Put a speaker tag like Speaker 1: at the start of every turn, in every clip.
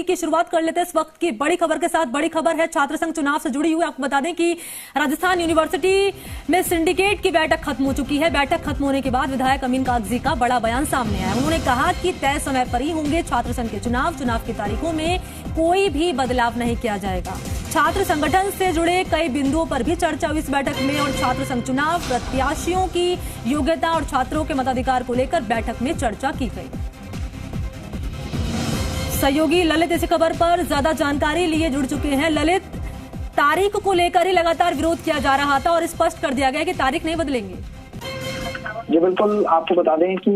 Speaker 1: की शुरुआत कर लेते हैं इस वक्त की बड़ी खबर के साथ। बड़ी खबर है छात्र संघ चुनाव से जुड़ी हुई। आपको बता दें कि राजस्थान यूनिवर्सिटी में सिंडिकेट की बैठक खत्म हो चुकी है। बैठक खत्म होने के बाद विधायक अमीन कागजी का बड़ा बयान सामने आया। उन्होंने कहा कि तय समय पर ही होंगे छात्र संघ के चुनाव की तारीखों में कोई भी बदलाव नहीं किया जाएगा। छात्र संगठन से जुड़े कई बिंदुओं पर भी चर्चा हुई इस बैठक में और छात्र संघ चुनाव, प्रत्याशियों की योग्यता और छात्रों के मताधिकार को लेकर बैठक में चर्चा की गई। सहयोगी ललित इस खबर पर ज्यादा जानकारी लिए जुड़ चुके हैं। ललित, तारीख को लेकर ही लगातार विरोध किया जा रहा था और स्पष्ट कर दिया गया कि तारीख नहीं बदलेंगे।
Speaker 2: जी बिल्कुल, आपको बता दें कि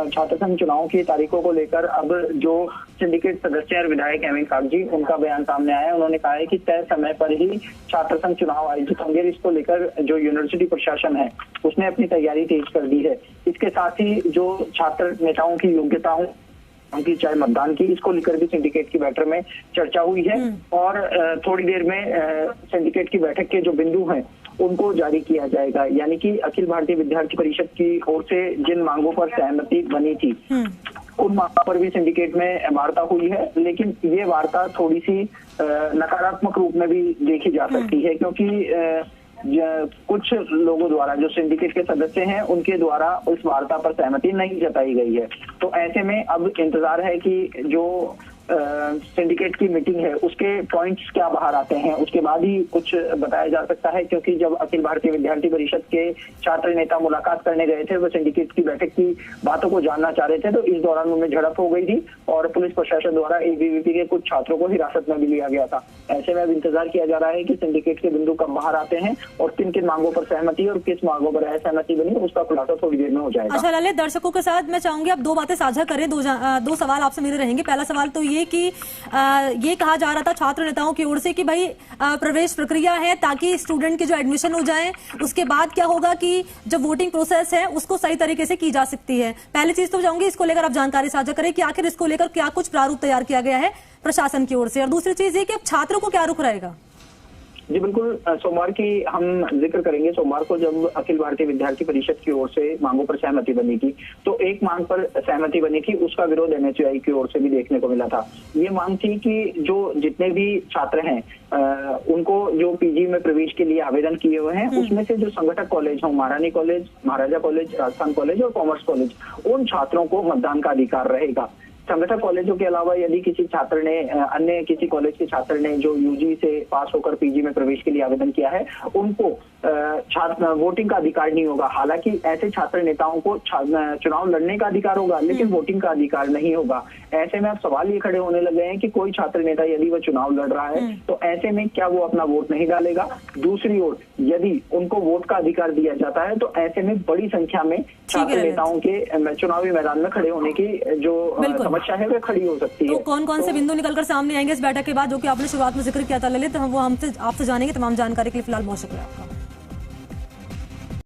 Speaker 2: छात्र संघ चुनाव की तारीखों को लेकर अब जो सिंडिकेट सदस्य और विधायक अमीन कागजी, उनका बयान सामने आया है। उन्होंने कहा है कि तय समय पर ही छात्र संघ चुनाव आयोजित होंगे। इसको लेकर जो यूनिवर्सिटी प्रशासन है उसने अपनी तैयारी तेज कर दी है। इसके साथ ही जो छात्र नेताओं की योग्यता उनकी चाहे मतदान की, इसको लेकर भी सिंडिकेट की बैठक में चर्चा हुई है और थोड़ी देर में सिंडिकेट की बैठक के जो बिंदु हैं उनको जारी किया जाएगा। यानी कि अखिल भारतीय विद्यार्थी परिषद की ओर से जिन मांगों पर सहमति बनी थी उन मांगों पर भी सिंडिकेट में वार्ता हुई है, लेकिन ये वार्ता थोड़ी सी नकारात्मक रूप में भी देखी जा सकती है, क्योंकि कुछ लोगों द्वारा, जो सिंडिकेट के सदस्य हैं, उनके द्वारा उस वार्ता पर सहमति नहीं जताई गई है। तो ऐसे में अब इंतजार है कि जो सिंडिकेट की मीटिंग है उसके पॉइंट्स क्या बाहर आते हैं, उसके बाद ही कुछ बताया जा सकता है। क्योंकि जब अखिल भारतीय विद्यार्थी परिषद के छात्र नेता मुलाकात करने गए थे, वो सिंडिकेट की बैठक की बातों को जानना चाह रहे थे, तो इस दौरान उनमें झड़प हो गई थी और पुलिस प्रशासन द्वारा एबीवीपी के कुछ छात्रों को हिरासत में भी लिया गया था। ऐसे में अब इंतजार किया जा रहा है कि सिंडिकेट के बिंदु कब बाहर आते हैं और किन किन मांगों पर सहमति और किस मांगों पर असहमति बनी, उसका खुलासा थोड़ी देर में हो जाएगा।
Speaker 1: अच्छा ललित, दर्शकों के साथ मैं चाहूंगी आप दो बातें साझा करें। दो सवाल आपसे मेरे रहेंगे। पहला सवाल तो ये कि ये कहा जा रहा था छात्र नेताओं की ओर से कि भाई प्रवेश प्रक्रिया है ताकि स्टूडेंट की जो एडमिशन हो जाए, उसके बाद क्या होगा कि जो वोटिंग प्रोसेस है उसको सही तरीके से की जा सकती है। पहली चीज तो चाहूंगी इसको लेकर आप जानकारी साझा करें कि आखिर इसको लेकर क्या कुछ प्रारूप तैयार किया गया है प्रशासन की ओर से, और दूसरी चीज ये कि अब छात्रों को क्या रुख रहेगा।
Speaker 2: जी बिल्कुल, सोमवार की हम जिक्र करेंगे। सोमवार को जब अखिल भारतीय विद्यार्थी परिषद की ओर से मांगों पर सहमति बनी थी, तो एक मांग पर सहमति बनी थी, उसका विरोध एनएचयूआई की ओर से भी देखने को मिला था। ये मांग थी कि जो जितने भी छात्र हैं उनको जो पीजी में प्रवेश के लिए आवेदन किए हुए हैं, उसमें से जो संगठक कॉलेज हो, महारानी कॉलेज, महाराजा कॉलेज, राजस्थान कॉलेज और कॉमर्स कॉलेज, उन छात्रों को मतदान का अधिकार रहेगा। संगठक कॉलेजों के अलावा यदि किसी छात्र ने, अन्य किसी कॉलेज के छात्र ने जो यूजी से पास होकर पीजी में प्रवेश के लिए आवेदन किया है, उनको वोटिंग का अधिकार नहीं होगा। हालांकि ऐसे छात्र नेताओं को चुनाव लड़ने का अधिकार होगा, लेकिन वोटिंग का अधिकार नहीं होगा। ऐसे में अब सवाल ये खड़े होने लगे हैं कि कोई छात्र नेता यदि वह चुनाव लड़ रहा है तो ऐसे में क्या वो अपना वोट नहीं डालेगा। दूसरी ओर यदि उनको वोट का अधिकार दिया जाता है तो ऐसे में बड़ी संख्या में छात्र नेताओं के चुनावी मैदान में खड़े होने की जो समस्या है वह खड़ी हो सकती है।
Speaker 1: तो कौन कौन से बिंदु निकलकर सामने आएंगे इस बैठक के बाद, जो कि आपने शुरुआत में जिक्र किया था ललित, वो हमसे आपसे जानेंगे। तमाम जानकारी के लिए फिलहाल बहुत शुक्रिया आपका।